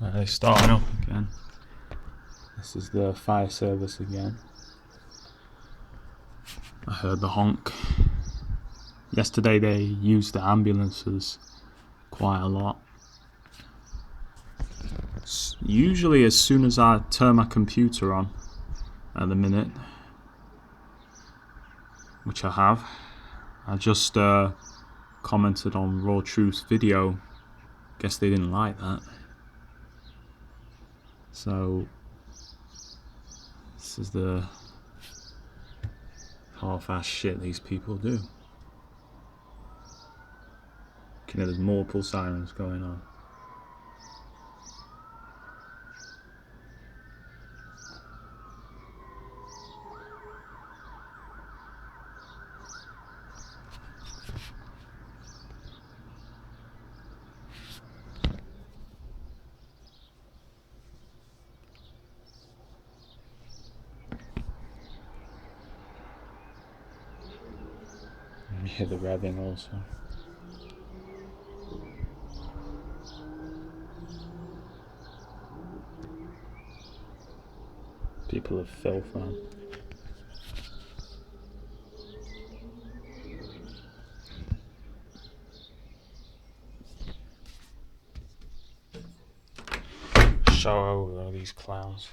They're starting up again. This is the fire service again. I heard the honk. Yesterday they used the ambulances quite a lot. Usually as soon as I turn my computer on at the minute, which I have, I just commented on Raw Truth's video. Guess they didn't like that. So this is the half-ass shit these people do. Okay, there's multiple sirens going on. You hear the revving also. People are filth, man. Show over these clowns.